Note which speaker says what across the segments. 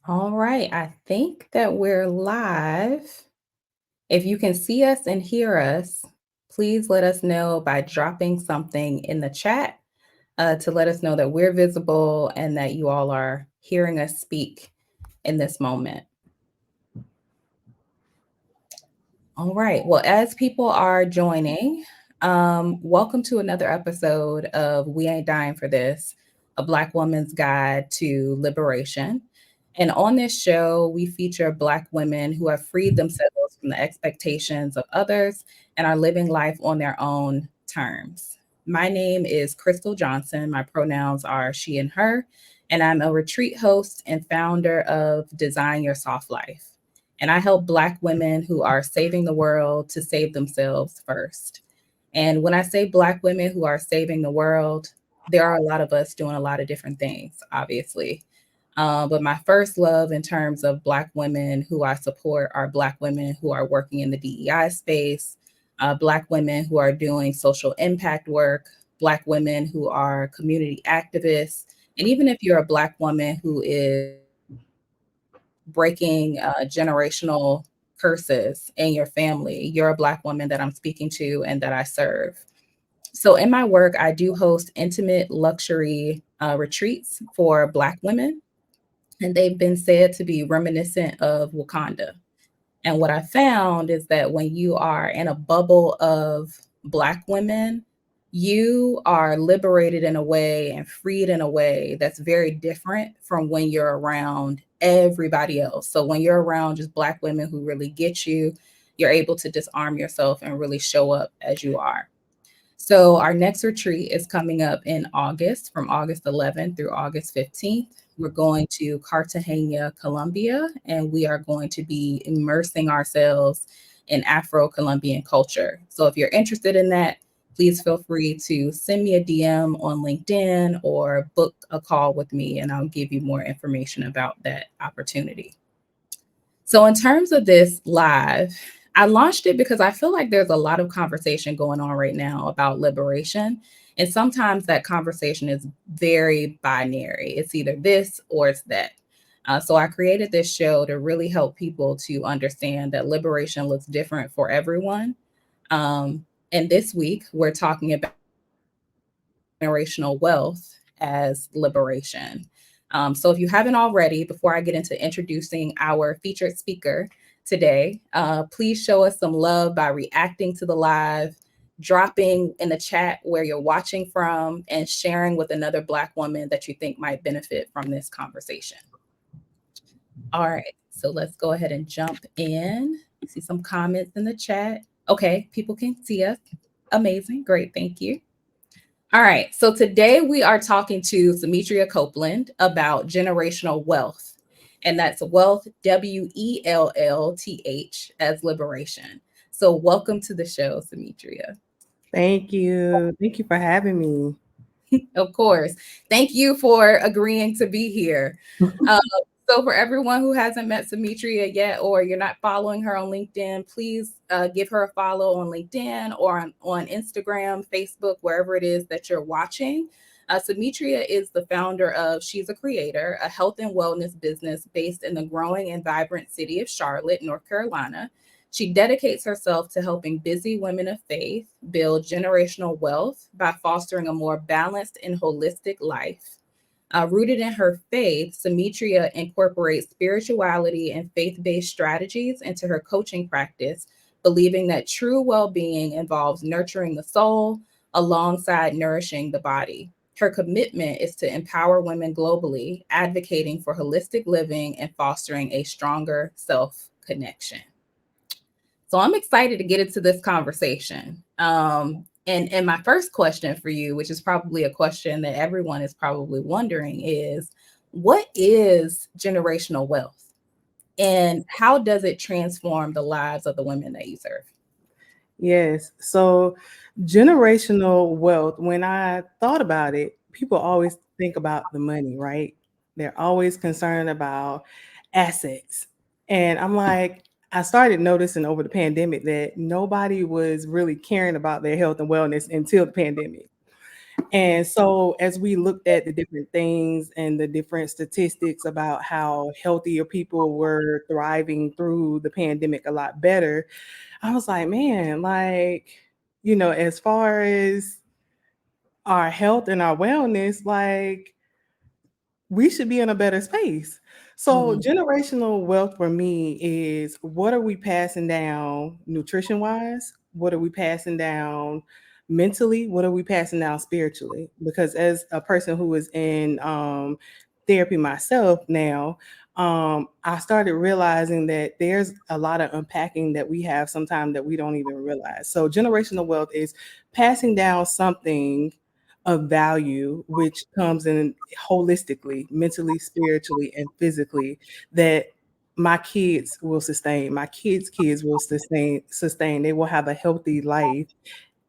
Speaker 1: All right, I think that we're live. If you can see us and hear us, please let us know by dropping something in the chat to let us know that we're visible and that you all are hearing us speak in this moment. All right. Well, as people are joining, welcome to another episode of We Ain't Dying for This, a Black woman's guide to liberation. And on this show, we feature Black women who have freed themselves from the expectations of others and are living life on their own terms. My name is Crystal Johnson. My pronouns are she and her, and I'm a retreat host and founder of Design Your Soft Life. And I help Black women who are saving the world to save themselves first. And when I say Black women who are saving the world, there are a lot of us doing a lot of different things, obviously. But my first love in terms of Black women who I support are Black women who are working in the DEI space, Black women who are doing social impact work, Black women who are community activists. And even if you're a Black woman who is breaking generational curses in your family, you're a Black woman that I'm speaking to and that I serve. So, in my work, I do host intimate luxury retreats for Black women, and they've been said to be reminiscent of Wakanda. And what I found is that when you are in a bubble of Black women, you are liberated in a way and freed in a way that's very different from when you're around everybody else. So when you're around just Black women who really get you, you're able to disarm yourself and really show up as you are. So our next retreat is coming up in August, from August 11th through August 15th. We're going to Cartagena, Colombia, and we are going to be immersing ourselves in Afro-Colombian culture. So if you're interested in that, please feel free to send me a DM on LinkedIn or book a call with me, and I'll give you more information about that opportunity. So, in terms of this live, I launched it because I feel like there's a lot of conversation going on right now about liberation. And sometimes that conversation is very binary. It's either this or it's that. So, I created this show to really help people to understand that liberation looks different for everyone. And this week, we're talking about generational wealth as liberation. So, if you haven't already, before I get into introducing our featured speaker today, please show us some love by reacting to the live, dropping in the chat where you're watching from, and sharing with another Black woman that you think might benefit from this conversation. All right, so let's go ahead and jump in. See some comments in the chat. Okay, people can see us. Amazing. Great. Thank you. All right. So today we are talking to Samitria Copeland about generational wealth. And that's wealth, WELLth, as liberation. So welcome to the show, Samitria.
Speaker 2: Thank you. Thank you for having me.
Speaker 1: Of course. Thank you for agreeing to be here. Uh, so, for everyone who hasn't met Samitria yet, or you're not following her on LinkedIn, please give her a follow on LinkedIn or on Instagram, Facebook, wherever it is that you're watching. Samitria is the founder of She's a Creator, a health and wellness business based in the growing and vibrant city of Charlotte, North Carolina. She dedicates herself to helping busy women of faith build generational wealth by fostering a more balanced and holistic life. Rooted in her faith, Samitria incorporates spirituality and faith based strategies into her coaching practice, believing that true well being involves nurturing the soul alongside nourishing the body. Her commitment is to empower women globally, advocating for holistic living and fostering a stronger self connection. So I'm excited to get into this conversation. And my first question for you, which is probably a question that everyone is probably wondering, is what is generational wealth, and how does it transform the lives of the women that you serve?
Speaker 2: Yes. So, generational wealth, when I thought about it, people always think about the money, right? They're always concerned about assets. And I'm like, I started noticing over the pandemic that nobody was really caring about their health and wellness until the pandemic. And so, as we looked at the different things and the different statistics about how healthier people were thriving through the pandemic a lot better, I was like, man, like, as far as our health and our wellness, like, we should be in a better space. So,
Speaker 1: Mhm.
Speaker 2: generational wealth for me is, what are we passing down nutrition wise? What are we passing down mentally? What are we passing down spiritually? Because as a person who is in therapy myself now, I started realizing that there's a lot of unpacking that we have sometimes that we don't even realize. So, generational wealth is passing down something of value, which comes in holistically, mentally, spiritually, and physically, that my kids will sustain. My kids will sustain. They will have a healthy life,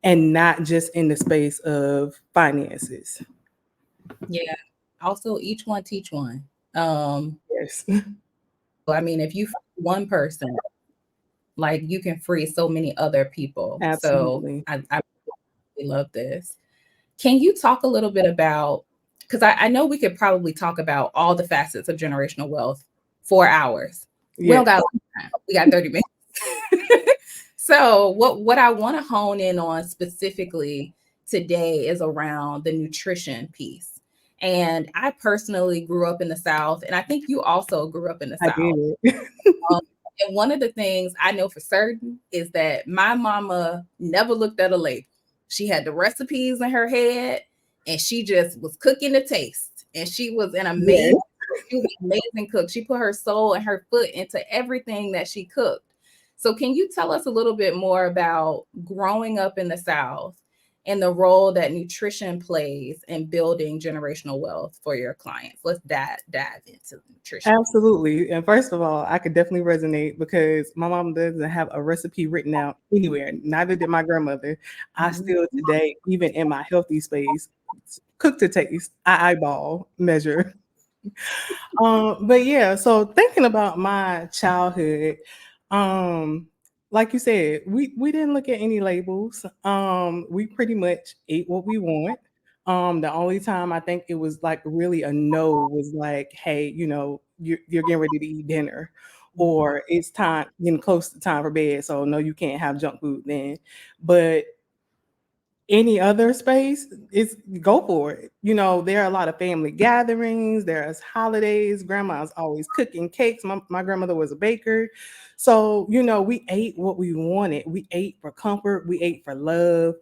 Speaker 2: and not just in the space of finances.
Speaker 1: Yeah. Also, each one teach one. Um,
Speaker 2: Yes.
Speaker 1: I mean, if you free one person, like you can free so many other people. So
Speaker 2: Absolutely.
Speaker 1: I really love this. Can you talk a little bit about, because I know we could probably talk about all the facets of generational wealth for hours. We don't
Speaker 2: Yes.
Speaker 1: got a lot of time. We got 30 minutes. So what I want to hone in on specifically today is around the nutrition piece. And I personally grew up in the South, and I think you also grew up in the
Speaker 2: I
Speaker 1: South.
Speaker 2: did.
Speaker 1: Um, and one of the things I know for certain is that my mama never looked at a label. She had the recipes in her head, and she just was cooking to taste. And
Speaker 2: Yes.
Speaker 1: she was an amazing cook. She put her soul and her foot into everything that she cooked. So can you tell us a little bit more about growing up in the South and the role that nutrition plays in building generational wealth for your clients? Let's dive into the nutrition piece.
Speaker 2: Absolutely. And first of all, I could definitely resonate because my mom doesn't have a recipe written out anywhere. Neither did my grandmother. I still
Speaker 1: Mhm.
Speaker 2: today, even in my healthy space, cook to taste. I eyeball measure. But yeah, so thinking about my childhood, um, like you said, we didn't look at any labels. We pretty much ate what we want. The only time I think it was like really a no was like, hey, you're getting ready to eat dinner,
Speaker 1: Mhm.
Speaker 2: or it's time getting close to time for bed, so no, you can't have junk food then. But any other space, it's go for it. There are a lot of family gatherings, there's holidays, grandma's always cooking cakes. My grandmother was a baker. So, we ate what we wanted. We ate for comfort, we ate for love.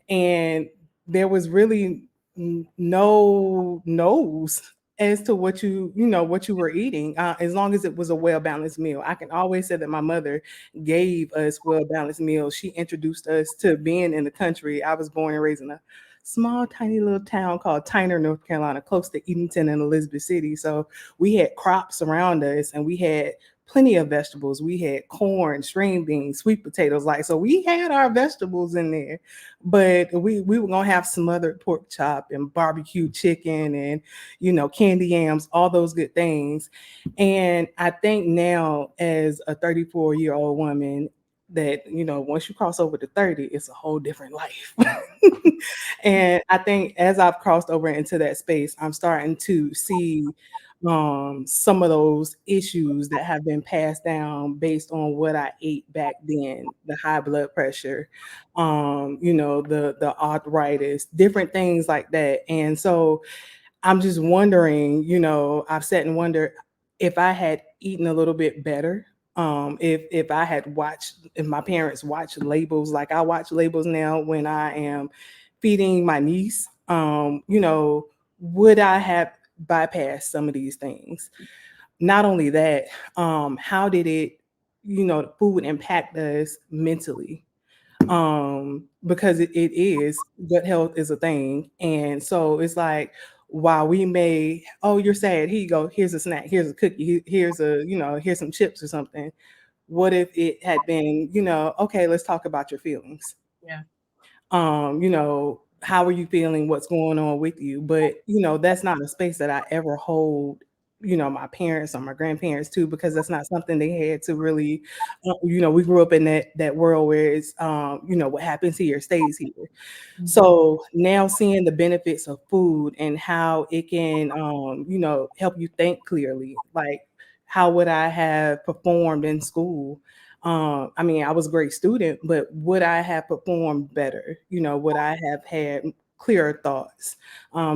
Speaker 2: And there was really no no's as to what you were eating, as long as it was a well-balanced meal. I can always say that my mother gave us well-balanced meals. She introduced us to being in the country. I was born and raised in a small, tiny little town called Tyner, North Carolina, close to Edenton and Elizabeth City. So we had crops around us, and we had plenty of vegetables. We had corn, string beans, sweet potatoes. Like, so we had our vegetables in there, but we were gonna have smothered pork chop and barbecue chicken and candy yams, all those good things. And I think now, as a 34-year-old woman, that once you cross over to 30, it's a whole different life. And I think as I've crossed over into that space, I'm starting to see some of those issues that have been passed down based on what I ate back then, the high blood pressure, the arthritis, different things like that. And so I'm just wondering, I've sat and wondered if I had eaten a little bit better, if I had if my parents watched labels like I watch labels now when I am feeding my niece, would I have bypassed some of these things? Not only that, how did the food impact us mentally? Because it is, gut health is a thing. And so it's like, while we may, oh, you're sad, here you go, here's a snack, here's a cookie, here's some chips or something. What if it had been, okay, let's talk about your feelings.
Speaker 1: Yeah.
Speaker 2: How are you feeling? What's going on with you? But that's not a space that I ever hold my parents or my grandparents too, because that's not something they had to really, we grew up in that world where it's, what happens here stays here.
Speaker 1: Mhm.
Speaker 2: So now seeing the benefits of food and how it can, help you think clearly, like how would I have performed in school? I mean, I was a great student, but would I have performed better? Would I have had clearer thoughts?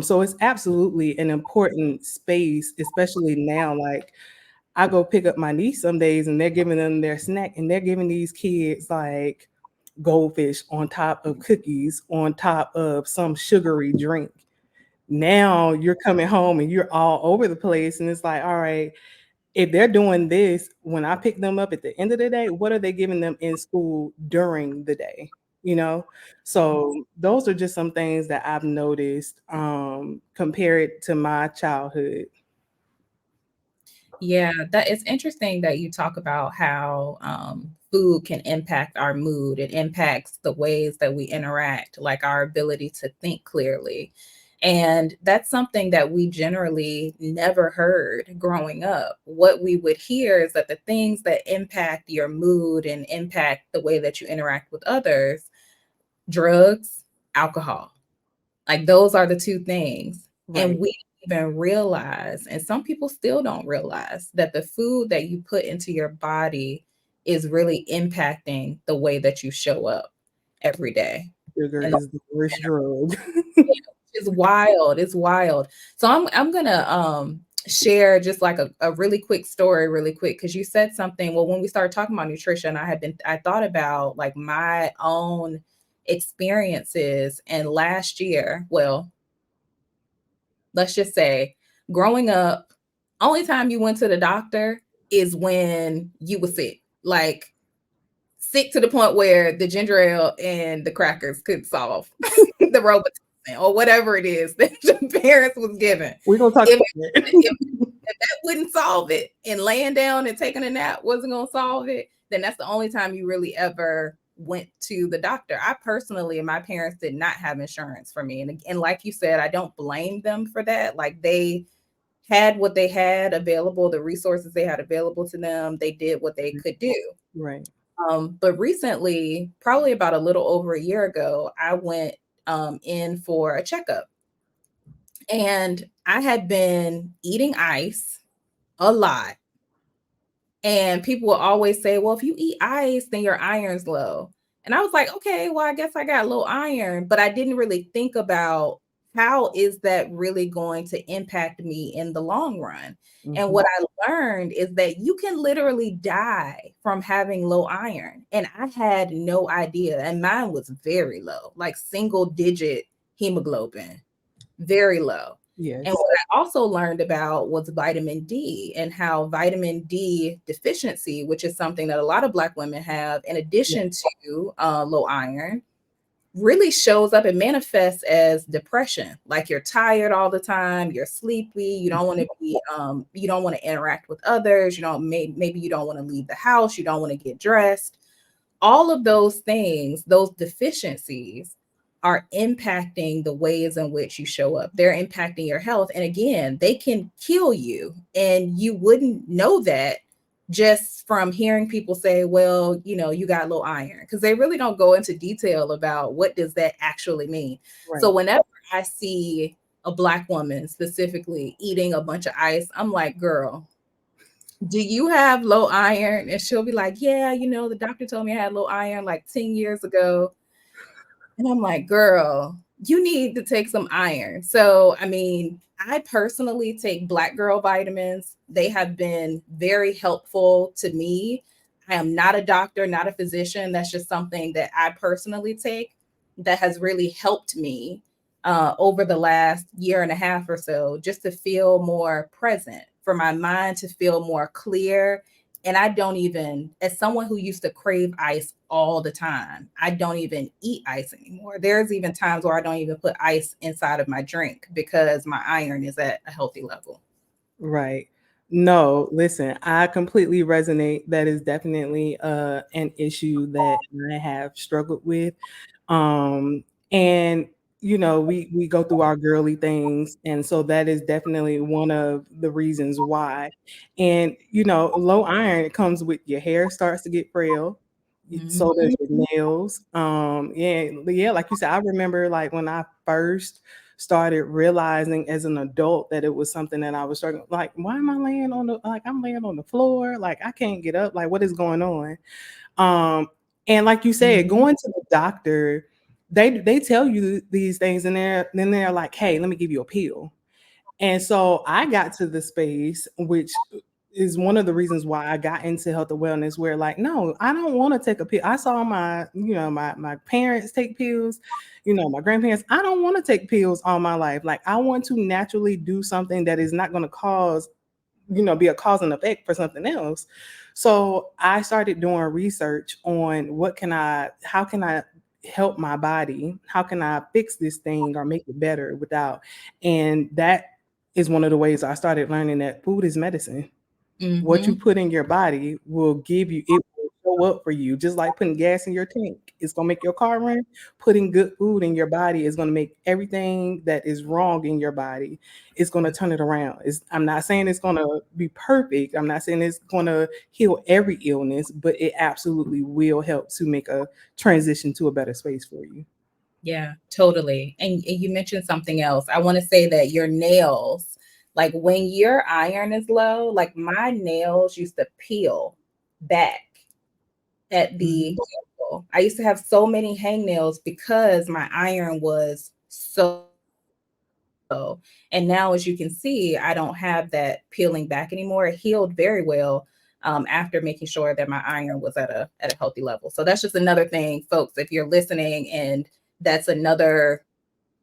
Speaker 2: So it's absolutely an important space, especially now. Like I go pick up my niece some days and they're giving them their snack and they're giving these kids like goldfish on top of cookies on top of some sugary drink. Now you're coming home and you're all over the place and it's like, all right, if they're doing this when I pick them up at the end of the day, what are they giving them in school during the day? You know? So those are just some things that I've noticed compared to my childhood.
Speaker 1: Yeah, that it's interesting that you talk about how food can impact our mood. It impacts the ways that we interact, like our ability to think clearly. And that's something that we generally never heard growing up. What we would hear is that the things that impact your mood and impact the way that you interact with others, drugs, alcohol, like those are the two things. And
Speaker 2: Right.
Speaker 1: we don't even realize, and some people still don't realize that the food that you put into your body is really impacting the way that you show up every day.
Speaker 2: Sugar
Speaker 1: And the
Speaker 2: is the worst drug.
Speaker 1: it's wild. It's wild. So I'm gonna share just like a really quick story, really quick, because you said something. Well, when we started talking about nutrition, I thought about like my own experiences. And last year, well, let's just say growing up, only time you went to the doctor is when you were sick. Like sick to the point where the ginger ale and the crackers could solve the Robitussin or whatever it is that your parents was given.
Speaker 2: We're gonna talk
Speaker 1: If,
Speaker 2: about
Speaker 1: if
Speaker 2: it.
Speaker 1: that wouldn't solve it and laying down and taking a nap wasn't going to solve it, then that's the only time you really ever went to the doctor. I personally and my parents did not have insurance for me. And like you said, I don't blame them for that. Like they had what they had available, the resources they had available to them. They did what they could do.
Speaker 2: Right.
Speaker 1: But recently, probably about a little over a year ago, I went in for a checkup and I had been eating ice a lot. And people will always say, well, if you eat ice, then your iron's low. And I was like, okay, well, I guess I got low iron, but I didn't really think about how is that really going to impact me in the long run. And
Speaker 2: Mhm.
Speaker 1: what I learned is that you can literally die from having low iron. And I had no idea. And mine was very low, like single digit hemoglobin, very low. And
Speaker 2: Yes.
Speaker 1: what I also learned about was vitamin D and how vitamin D deficiency, which is something that a lot of Black women have, in
Speaker 2: Yeah.
Speaker 1: addition to low iron, really shows up and manifests as depression. Like you're tired all the time, you're sleepy, you don't want
Speaker 2: Mhm.
Speaker 1: to be, you don't want to interact with others, you don't, maybe you don't want to leave the house, you don't want to get dressed. All of those things, those deficiencies are impacting the ways in which you show up. They're impacting your health. And again, they can kill you. And you wouldn't know that just from hearing people say, well, you got low iron, because they really don't go into detail about what does that actually mean. So
Speaker 2: Right.
Speaker 1: whenever I see a Black woman specifically eating a bunch of ice, I'm like, girl, do you have low iron? And she'll be like, yeah, the doctor told me I had low iron like 10 years ago. And I'm like, girl, you need to take some iron. So, I mean, I personally take Black girl vitamins. They have been very helpful to me. I am not a doctor, not a physician. That's just something that I personally take that has really helped me over the last year and a half or so, just to feel more present, for my mind to feel more clear. And I don't even, as someone who used to crave ice all the time, I don't even eat ice anymore. There's even times where I don't even put ice inside of my drink because my iron is at a healthy level.
Speaker 2: Right. No, listen, I completely resonate. That is definitely an issue that I have struggled with. And we go through our girly things, and so that is definitely one of the reasons why. And low iron comes with your hair starts to get frail, so does
Speaker 1: Mhm.
Speaker 2: your nails. Yeah, like you said, I remember like when I first started realizing as an adult that it was something that I was struggling. Like, why am I laying on the like I'm laying on the floor? Like I can't get up. Like what is going on? Um, and like you said,
Speaker 1: Mhm.
Speaker 2: going to the doctor, they tell you these things, and they're like, "Hey, let me give you a pill." And so I got to the space, which is one of the reasons why I got into health and wellness, where like, no, I don't want to take a pill. I saw my parents take pills, my grandparents. I don't want to take pills all my life. Like I want to naturally do something that is not going to cause be a cause and effect for something else. So I started doing research on how can I help my body? How can I fix this thing or make it better without? And that is one of the ways I started learning that food is medicine. What you
Speaker 1: Mhm.
Speaker 2: put in your body will give you it will show up for you, just like putting gas in your tank. It's gonna make your car run. Putting good food in your body is gonna make everything that is wrong in your body, it's gonna turn it around. I'm not saying it's gonna be perfect. I'm not saying it's gonna heal every illness, but it absolutely will help to make a transition to a better space for you.
Speaker 1: Yeah, totally. And you mentioned something else. I want to say that your nails, like when your iron is low, like my nails used to peel back at the
Speaker 2: Mhm.
Speaker 1: ankle. I used to have so many hangnails because my iron was so low. And now, as you can see, I don't have that peeling back anymore. It healed very well after making sure that my iron was at a healthy level. So that's just another thing, folks. If you're listening, and that's another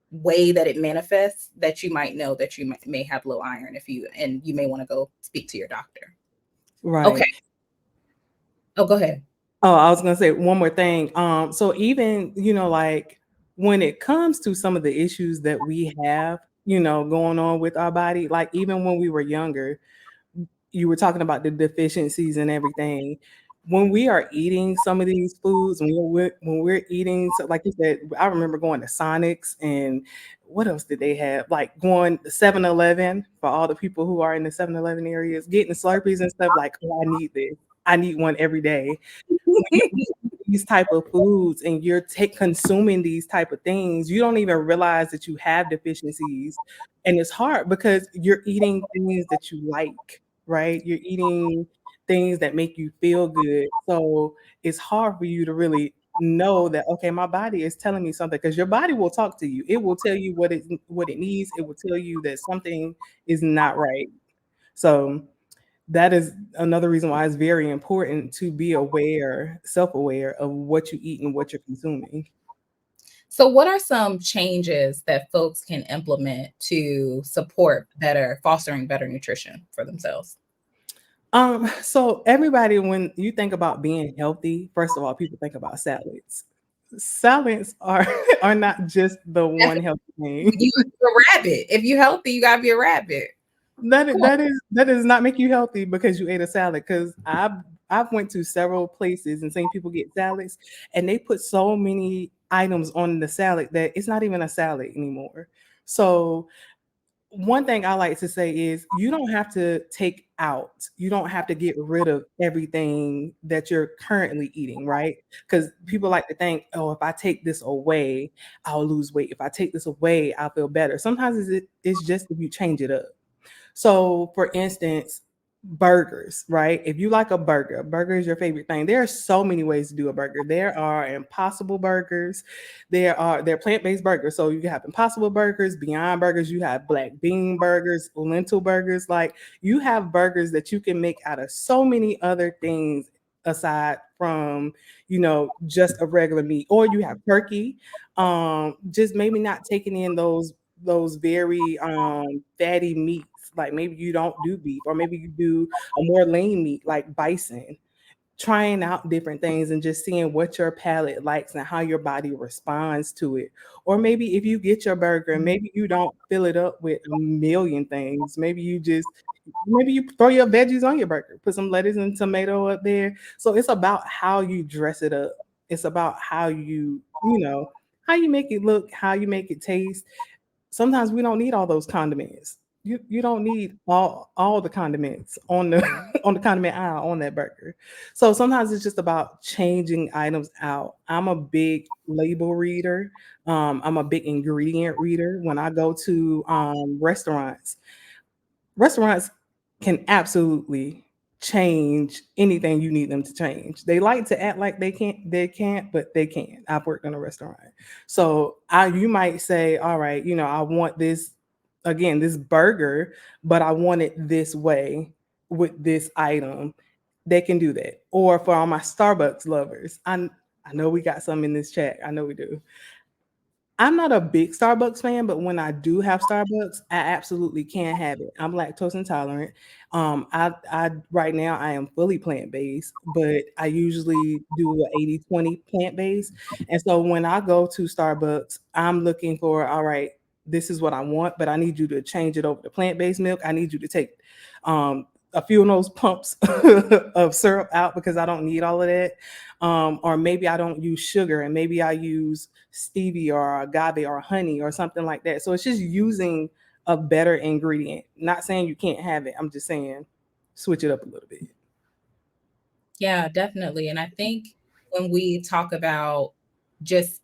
Speaker 1: way that it manifests, that you might know that you may have low iron, if you and you may want to go speak to your doctor. Okay.
Speaker 2: Right.
Speaker 1: Oh, go ahead.
Speaker 2: Oh, I was gonna say one more thing. So even, like when it comes to some of the issues that we have, going on with our body, like even when we were younger, you were talking about the deficiencies and everything. When we are eating some of these foods, when we're eating, so like you said, I remember going to Sonics and what else did they have? Like going to 7-Eleven for all the people who are in the 7-Eleven areas, getting Slurpees and stuff like, oh, I need this. I need one every day. When you're eating these type of foods and you're consuming these type of things, you don't even realize that you have deficiencies, and it's hard because you're eating things that you like, right? You're eating things that make you feel good, so it's hard for you to really know that, okay, my body is telling me something, because your body will talk to you. It will tell you what it needs. It will tell you that something is not right. So that is another reason why it's very important to be aware, self-aware of what you eat and what you're consuming.
Speaker 1: So, what are some changes that folks can implement to support fostering better nutrition for themselves?
Speaker 2: So everybody, when you think about being healthy, first of all, people think about salads. Salads are are not just the one
Speaker 1: Definitely,
Speaker 2: healthy thing.
Speaker 1: you're a rabbit. If you're healthy, you gotta be a rabbit. Come on.
Speaker 2: That does not make you healthy because you ate a salad. Because I've went to several places and seen people get salads, and they put so many items on the salad that it's not even a salad anymore. So one thing I like to say is you don't have to take out, you don't have to get rid of everything that you're currently eating, right? Because people like to think, oh, if I take this away, I'll lose weight. If I take this away, I'll feel better. Sometimes it's just if you change it up. So, for instance, burgers, right? If you like a burger is your favorite thing. There are so many ways to do a burger. There are impossible burgers. There are plant-based burgers. So you have impossible burgers, beyond burgers, you have black bean burgers, lentil burgers. Like you have burgers that you can make out of so many other things aside from, just a regular meat. Or you have turkey. Just maybe not taking in those very fatty meats. Like maybe you don't do beef, or maybe you do a more lean meat like bison. Trying out different things and just seeing what your palate likes and how your body responds to it. Or maybe if you get your burger, maybe you don't fill it up with a million things. Maybe you throw your veggies on your burger, put some lettuce and tomato up there. So it's about how you dress it up. It's about how you how you make it look, how you make it taste. Sometimes we don't need all those condiments. You don't need all the condiments on the on the condiment aisle on that burger. So sometimes it's just about changing items out. I'm a big label reader. I'm a big ingredient reader. When I go to restaurants can absolutely change anything you need them to change. They like to act like they can't, but they can. I've worked in a restaurant. So you might say, all right, I want this again, this burger, but I want it this way with this item. They can do that. Or for all my Starbucks lovers, I know we got some in this chat. I know we do. I'm not a big Starbucks fan, but when I do have Starbucks, I absolutely can have it. I'm lactose intolerant. I right now I am fully plant-based, but I usually do a 80-20 plant-based. And so when I go to Starbucks, I'm looking for, all right, this is what I want, but I need you to change it over to plant-based milk. I need you to take a few of those pumps of syrup out because I don't need all of that. Or maybe I don't use sugar and maybe I use stevia or agave or honey or something like that. So it's just using a better ingredient. Not saying you can't have it. I'm just saying switch it up a little bit.
Speaker 1: Yeah, definitely. And I think when we talk about just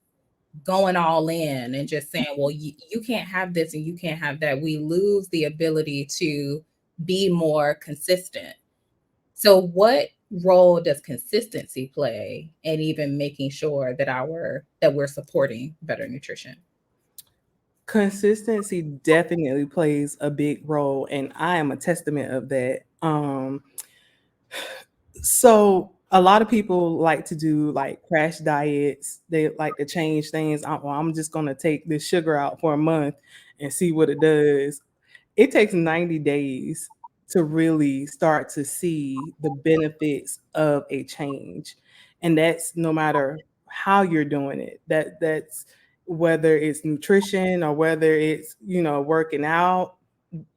Speaker 1: going all in and just saying, well, you can't have this and you can't have that, we lose the ability to be more consistent. So, what role does consistency play in even making sure that we're supporting better nutrition?
Speaker 2: Consistency definitely plays a big role, and I am a testament of that. So a lot of people like to do like crash diets. They like to change things. Well, I'm just gonna take this sugar out for a month and see what it does. It takes 90 days to really start to see the benefits of a change. And that's no matter how you're doing it. That's whether it's nutrition or whether it's, working out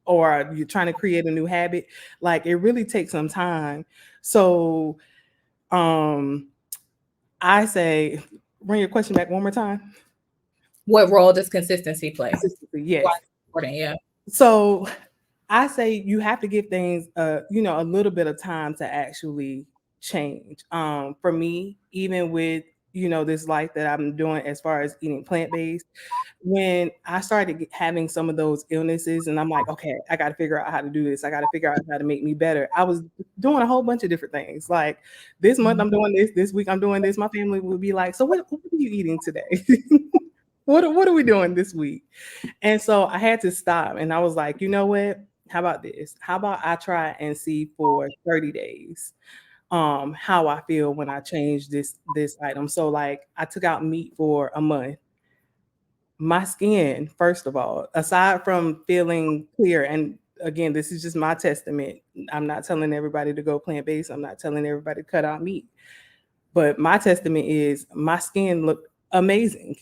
Speaker 2: or you're trying to create a new habit. Like it really takes some time. So um I say bring your question back one more time.
Speaker 1: What role does consistency play?
Speaker 2: Consistency,
Speaker 1: Why
Speaker 2: yes.
Speaker 1: it's important? Yeah.
Speaker 2: So I say you have to give things a little bit of time to actually change. For me, even with this life that I'm doing as far as eating plant-based, when I started having some of those illnesses and I'm like, okay, I got to figure out how to do this. I got to figure out how to make me better. I was doing a whole bunch of different things. Like this month
Speaker 1: Mhm.
Speaker 2: I'm doing this week I'm doing this. My family would be like, so what are you eating today? What are we doing this week? And so I had to stop and I was like, you know what? How about this? How about I try and see for 30 days how I feel when I change this item. So like I took out meat for a month. My skin, first of all, aside from feeling clear, and again, this is just my testament. I'm not telling everybody to go plant-based. I'm not telling everybody to cut out meat. But my testament is my skin looked amazing.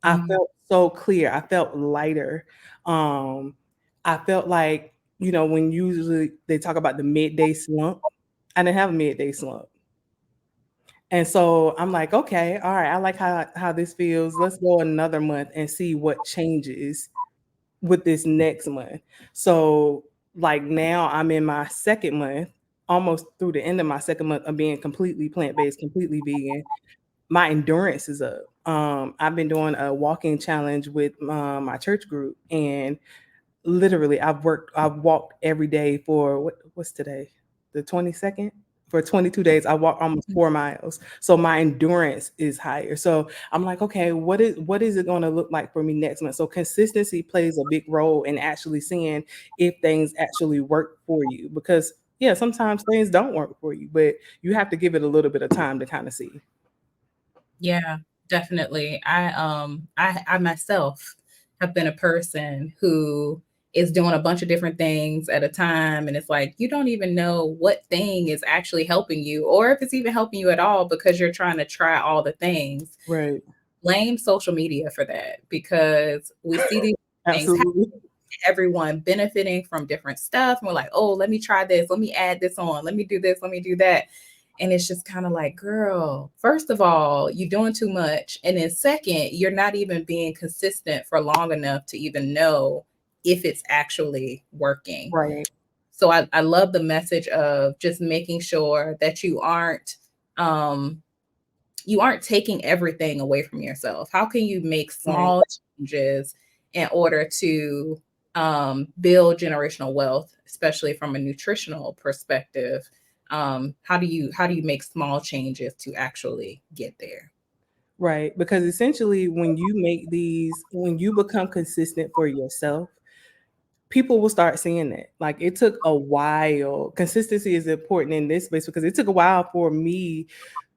Speaker 2: I
Speaker 1: Mhm.
Speaker 2: felt so clear. I felt lighter. Um, I felt like, when usually they talk about the midday slump, I didn't have a midday slump. And so I'm like, okay, all right, I like how this feels. Let's go another month and see what changes with this next month. So like now I'm in my second month, almost through the end of my second month of being completely plant-based, completely vegan. My endurance is up. I've been doing a walking challenge with my church group, and literally I've walked every day for what's today, the 22nd. For 22 days, I walked almost 4 miles. So my endurance is higher. So I'm like, okay, what is it going to look like for me next month? So consistency plays a big role in actually seeing if things actually work for you. Because yeah, sometimes things don't work for you, but you have to give it a little bit of time to kind of see.
Speaker 1: Yeah, definitely. I myself have been a person who is doing a bunch of different things at a time, and it's like you don't even know what thing is actually helping you or if it's even helping you at all because you're trying to try all the things.
Speaker 2: Right.
Speaker 1: Blame social media for that because we see these things happen,
Speaker 2: Absolutely.
Speaker 1: everyone benefiting from different stuff, and we're like, "Oh, let me try this. Let me add this on. Let me do this. Let me do that." And it's just kind of like, girl, first of all, you're doing too much. And then second, you're not even being consistent for long enough to even know if it's actually working.
Speaker 2: Right.
Speaker 1: So I love the message of just making sure that um, you aren't taking everything away from yourself. How can you make
Speaker 2: Right.
Speaker 1: small changes in order to build generational wealth, especially from a nutritional perspective? How do you make small changes to actually get there?
Speaker 2: Right. Because essentially, when you become consistent for yourself, people will start seeing that. Like it took a while. Consistency is important in this space because it took a while for me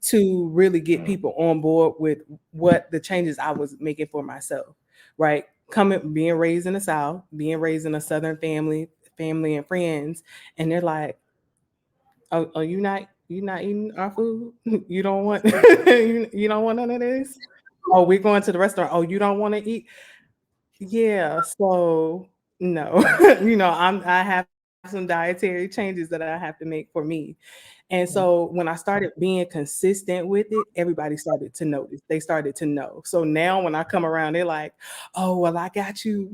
Speaker 2: to really get people on board with what the changes I was making for myself. Right. Being raised in the South, being raised in a Southern family and friends, and they're like, "Oh, you not eating our food? You don't want you don't want none of this? Oh, we're going to the restaurant. Oh, you don't want to eat? Yeah, so no, I have some dietary changes that I have to make for me. And so when I started being consistent with it, everybody started to notice. They started to know. So now when I come around, they're like, oh, well, I got you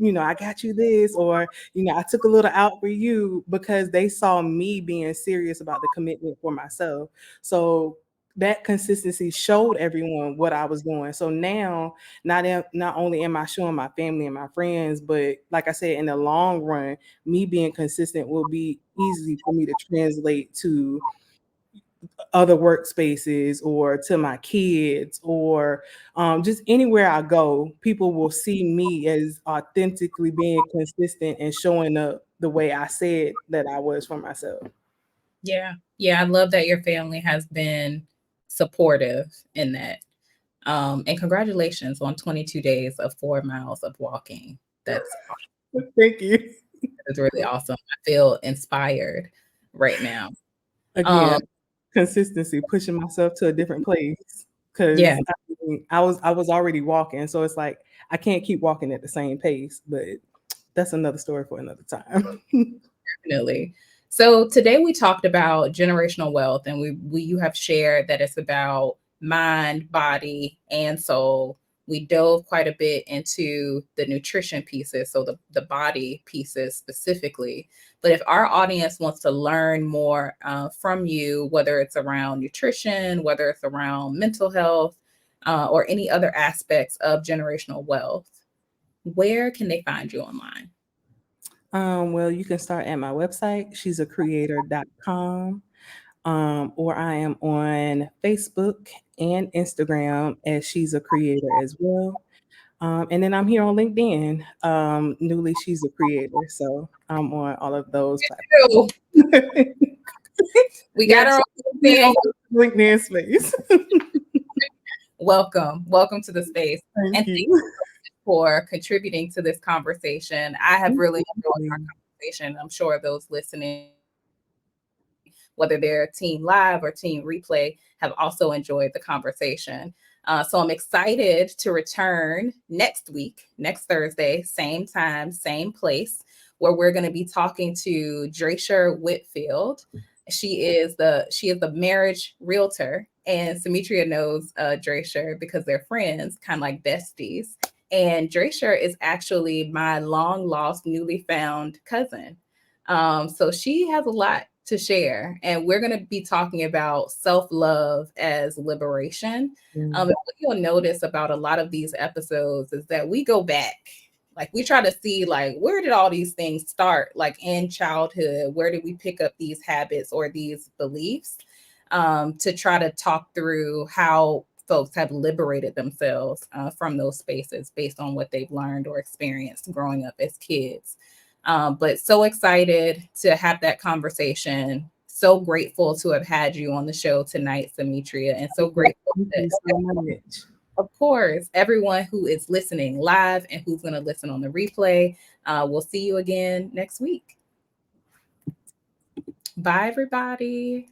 Speaker 2: this, or, I took a little out for you because they saw me being serious about the commitment for myself. So that consistency showed everyone what I was doing. So now not only am I showing my family and my friends, but like I said, in the long run, me being consistent will be easy for me to translate to other workspaces or to my kids or just anywhere I go. People will see me as authentically being consistent and showing up the way I said that I was for myself.
Speaker 1: Yeah. Yeah. I love that your family has been supportive in that. And congratulations on 22 days of 4 miles of walking. That's
Speaker 2: Thank you.
Speaker 1: That's really awesome. I feel inspired right now.
Speaker 2: Again,
Speaker 1: Um,
Speaker 2: consistency, pushing myself to a different place
Speaker 1: yeah,
Speaker 2: because I was already walking, so it's like I can't keep walking at the same pace, but that's another story for another time.
Speaker 1: definitely. So today we talked about generational wealth, and we you have shared that it's about mind, body, and soul. We dove quite a bit into the nutrition pieces, so the body pieces specifically. But if our audience wants to learn more from you, whether it's around nutrition, whether it's around mental health, or any other aspects of generational wealth, where can they find you online?
Speaker 2: Well, you can start at my website, she'sacreator.com, or I am on Facebook and Instagram as She's a Creator as well. And then I'm here on LinkedIn, newly She's a Creator. So I'm on all of those
Speaker 1: Ew,
Speaker 2: platforms.
Speaker 1: we got
Speaker 2: Yes,
Speaker 1: our own
Speaker 2: me
Speaker 1: thing.
Speaker 2: on LinkedIn space.
Speaker 1: Welcome to the space.
Speaker 2: Thank
Speaker 1: And thank
Speaker 2: you.
Speaker 1: you for contributing to this conversation. I have really enjoyed our
Speaker 2: Absolutely.
Speaker 1: conversation. I'm sure those listening, whether they're team live or team replay, have also enjoyed the conversation. So I'm excited to return next week, next Thursday, same time, same place, where we're going to be talking to Draysher Whitfield. She is the marriage realtor, and Samitria knows Draysher because they're friends, kind of like besties. And Draysher is actually my long lost, newly found cousin. So she has a lot to share, and we're going to be talking about self love as liberation. And
Speaker 2: Mm.
Speaker 1: what you'll notice about a lot of these episodes is that we go back. Like we try to see like where did all these things start like in childhood, where did we pick up these habits or these beliefs, to try to talk through how folks have liberated themselves from those spaces based on what they've learned or experienced growing up as kids. But so excited to have that conversation. So grateful to have had you on the show tonight, Samitria, and so grateful
Speaker 2: Thank
Speaker 1: that,
Speaker 2: you so much.
Speaker 1: of course, everyone who is listening live and who's going to listen on the replay. We'll see you again next week. Bye, everybody.